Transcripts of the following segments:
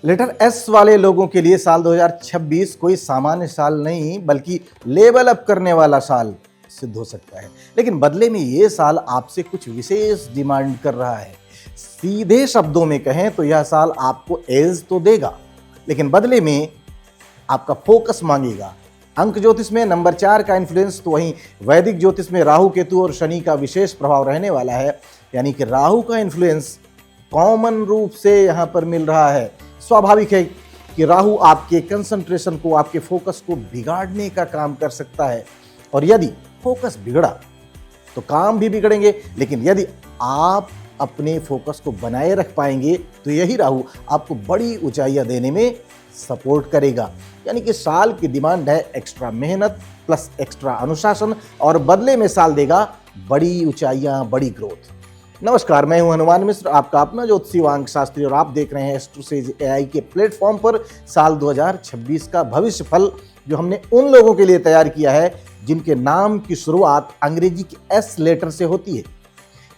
Letter S वाले लोगों के लिए साल 2026 कोई सामान्य साल नहीं बल्कि लेवल अप करने वाला साल सिद्ध हो सकता है। लेकिन बदले में ये साल आपसे कुछ विशेष डिमांड कर रहा है। सीधे शब्दों में कहें तो यह साल आपको एज तो देगा, लेकिन बदले में आपका फोकस मांगेगा। अंक ज्योतिष में नंबर 4 का इन्फ्लुएंस तो वहीं वैदिक ज्योतिष में राहु केतु और शनि का विशेष प्रभाव रहने वाला है। यानी कि राहु का इन्फ्लुएंस कॉमन रूप से यहाँ पर मिल रहा है। स्वाभाविक है कि राहु आपके कंसंट्रेशन को, आपके फोकस को बिगाड़ने का काम कर सकता है, और यदि फोकस बिगड़ा तो काम भी बिगड़ेंगे। लेकिन यदि आप अपने फोकस को बनाए रख पाएंगे तो यही राहु आपको बड़ी ऊंचाइयां देने में सपोर्ट करेगा। यानी कि साल की डिमांड है एक्स्ट्रा मेहनत प्लस एक्स्ट्रा अनुशासन, और बदले में साल देगा बड़ी ऊंचाइयां, बड़ी ग्रोथ। नमस्कार, मैं हूं हनुमान मिश्र, आपका अपना ज्योतिषी वांग शास्त्री, और आप देख रहे हैं एस्ट्रोसेज एआई के प्लेटफॉर्म पर साल 2026 का भविष्य फल, जो हमने उन लोगों के लिए तैयार किया है जिनके नाम की शुरुआत अंग्रेजी के एस लेटर से होती है।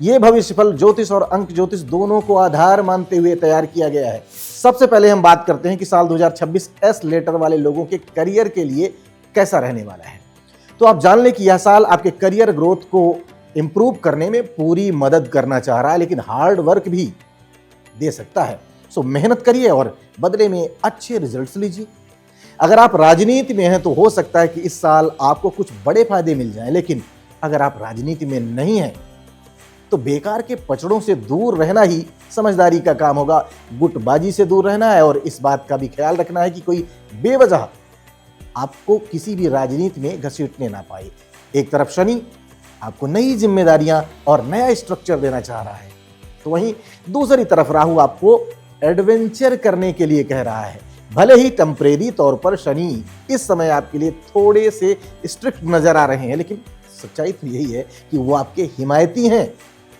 ये भविष्य फल ज्योतिष और अंक ज्योतिष दोनों को आधार मानते हुए तैयार किया गया है। सबसे पहले हम बात करते हैं कि साल 2026 एस लेटर वाले लोगों के करियर के लिए कैसा रहने वाला है। तो आप जान लें कि यह साल आपके करियर ग्रोथ को इंप्रूव करने में पूरी मदद करना चाह रहा है, लेकिन हार्ड वर्क भी दे सकता है। सो मेहनत करिए और बदले में अच्छे रिजल्ट्स लीजिए। अगर आप राजनीति में हैं तो हो सकता है कि इस साल आपको कुछ बड़े फायदे मिल जाएं, लेकिन अगर आप राजनीति में नहीं हैं तो बेकार के पचड़ों से दूर रहना ही समझदारी का काम होगा। गुटबाजी से दूर रहना है, और इस बात का भी ख्याल रखना है कि कोई बेवजह आपको किसी भी राजनीति में घसीटने ना पाए। एक तरफ शनि आपको नई जिम्मेदारियां और नया स्ट्रक्चर देना चाह रहा है, तो वहीं दूसरी तरफ राहु आपको एडवेंचर करने के लिए कह रहा है। भले ही टेम्परेरी तौर पर शनि इस समय आपके लिए थोड़े से स्ट्रिक्ट नजर आ रहे हैं, लेकिन सच्चाई तो यही है कि वो आपके हिमायती हैं।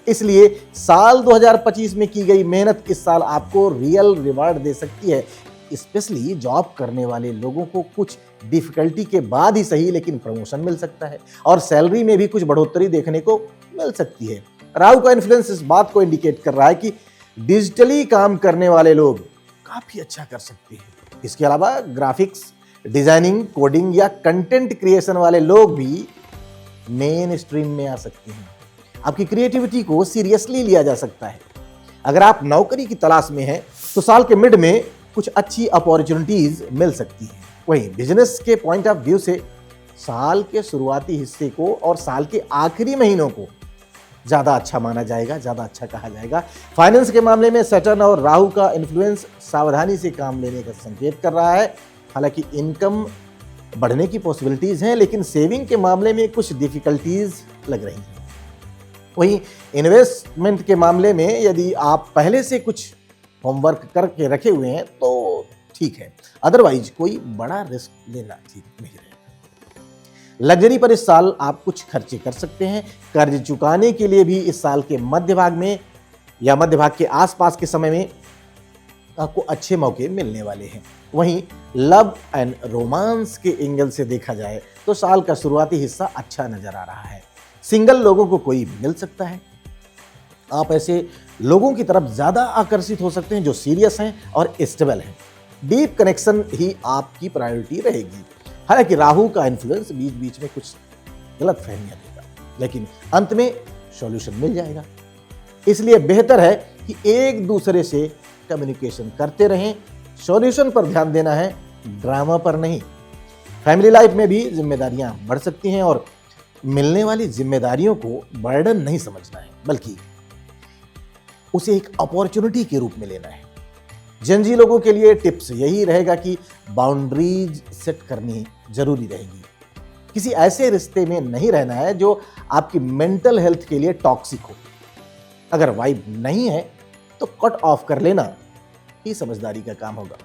इसलिए साल 2025 में की गई मेहनत इस साल आपको रियल रिवार्ड दे सकती है। स्पेशली जॉब करने वाले लोगों को कुछ डिफिकल्टी के बाद ही सही, लेकिन प्रमोशन मिल सकता है और सैलरी में भी कुछ बढ़ोतरी देखने को मिल सकती है। राहु का इन्फ्लुएंस इस बात को इंडिकेट कर रहा है कि डिजिटली काम करने वाले लोग काफी अच्छा कर सकते हैं। इसके अलावा ग्राफिक्स डिजाइनिंग, कोडिंग या कंटेंट क्रिएशन वाले लोग भी मेन स्ट्रीम में आ सकते हैं। आपकी क्रिएटिविटी को सीरियसली लिया जा सकता है। अगर आप नौकरी की तलाश में हैं तो साल के मिड में कुछ अच्छी अपॉर्चुनिटीज मिल सकती हैं। वहीं बिजनेस के पॉइंट ऑफ व्यू से साल के शुरुआती हिस्से को और साल के आखिरी महीनों को ज़्यादा अच्छा माना जाएगा, ज़्यादा अच्छा कहा जाएगा। फाइनेंस के मामले में सैटर्न और राहु का इन्फ्लुएंस सावधानी से काम लेने का संकेत कर रहा है। हालांकि इनकम बढ़ने की पॉसिबिलिटीज़ हैं, लेकिन सेविंग के मामले में कुछ डिफिकल्टीज लग रही हैं। वहीं इन्वेस्टमेंट के मामले में यदि आप पहले से कुछ होमवर्क करके रखे हुए हैं तो ठीक है, अदरवाइज कोई बड़ा रिस्क लेना ठीक नहीं रहेगा। लग्जरी पर इस साल आप कुछ खर्चे कर सकते हैं। कर्ज चुकाने के लिए भी इस साल के मध्य भाग में या मध्य भाग के आसपास के समय में आपको अच्छे मौके मिलने वाले हैं। वहीं लव एंड रोमांस के एंगल से देखा जाए तो साल का शुरुआती हिस्सा अच्छा नजर आ रहा है। सिंगल लोगों को कोई मिल सकता है। आप ऐसे लोगों की तरफ ज़्यादा आकर्षित हो सकते हैं जो सीरियस हैं और स्टेबल हैं। डीप कनेक्शन ही आपकी प्रायोरिटी रहेगी। हालांकि राहु का इन्फ्लुएंस बीच बीच में कुछ गलत फहमियाँ देगा, लेकिन अंत में सॉल्यूशन मिल जाएगा। इसलिए बेहतर है कि एक दूसरे से कम्युनिकेशन करते रहें। सॉल्यूशन पर ध्यान देना है, ड्रामा पर नहीं। फैमिली लाइफ में भी जिम्मेदारियां बढ़ सकती हैं, और मिलने वाली जिम्मेदारियों को बर्डन नहीं समझना है, बल्कि उसे एक अपॉर्चुनिटी के रूप में लेना है। जनजी लोगों के लिए टिप्स यही रहेगा कि बाउंड्रीज सेट करनी जरूरी रहेगी। किसी ऐसे रिश्ते में नहीं रहना है जो आपकी मेंटल हेल्थ के लिए टॉक्सिक हो। अगर वाइब नहीं है तो कट ऑफ कर लेना ही समझदारी का काम होगा।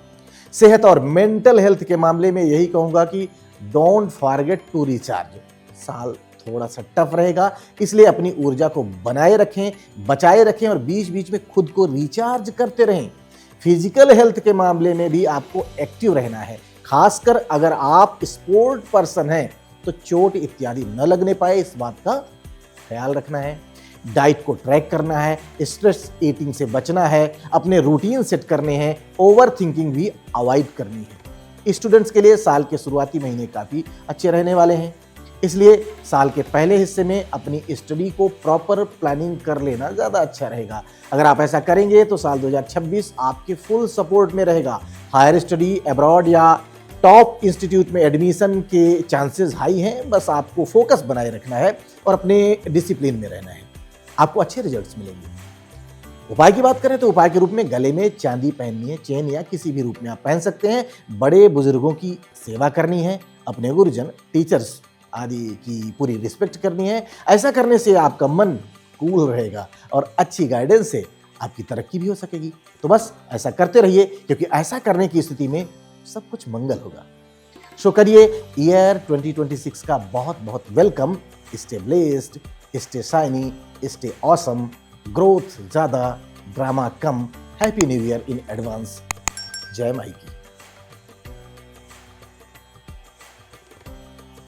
सेहत और मेंटल हेल्थ के मामले में यही कहूंगा कि डोंट फॉरगेट टू रिचार्ज। साल थोड़ा सा टफ रहेगा, इसलिए अपनी ऊर्जा को बनाए रखें, बचाए रखें और बीच बीच में खुद को रिचार्ज करते रहें। फिजिकल हेल्थ के मामले में भी आपको एक्टिव रहना है, खासकर अगर आप स्पोर्ट पर्सन हैं तो चोट इत्यादि न लगने पाए, इस बात का ख्याल रखना है। डाइट को ट्रैक करना है, स्ट्रेस ईटिंग से बचना है, अपने रूटीन सेट करने हैं, ओवर थिंकिंग भी अवॉइड करनी है। स्टूडेंट्स के लिए साल के शुरुआती महीने काफ़ी अच्छे रहने वाले हैं, इसलिए साल के पहले हिस्से में अपनी स्टडी को प्रॉपर प्लानिंग कर लेना ज़्यादा अच्छा रहेगा। अगर आप ऐसा करेंगे तो साल 2026 आपके फुल सपोर्ट में रहेगा। हायर स्टडी, अब्रॉड या टॉप इंस्टीट्यूट में एडमिशन के चांसेस हाई हैं, बस आपको फोकस बनाए रखना है और अपने डिसिप्लिन में रहना है, आपको अच्छे रिजल्ट्स मिलेंगे। उपाय की बात करें तो उपाय के रूप में गले में चांदी पहननी है, चेन या किसी भी रूप में आप पहन सकते हैं। बड़े बुजुर्गों की सेवा करनी है, अपने गुरुजन, टीचर्स आदि की पूरी रिस्पेक्ट करनी है। ऐसा करने से आपका मन कूल रहेगा और अच्छी गाइडेंस से आपकी तरक्की भी हो सकेगी। तो बस ऐसा करते रहिए, क्योंकि ऐसा करने की स्थिति में सब कुछ मंगल होगा। सो करिए ईयर 2026 का बहुत बहुत welcome. Stay blessed, stay shiny, stay awesome, growth ज़्यादा, ड्रामा कम। Happy new year in advance. जय माई की।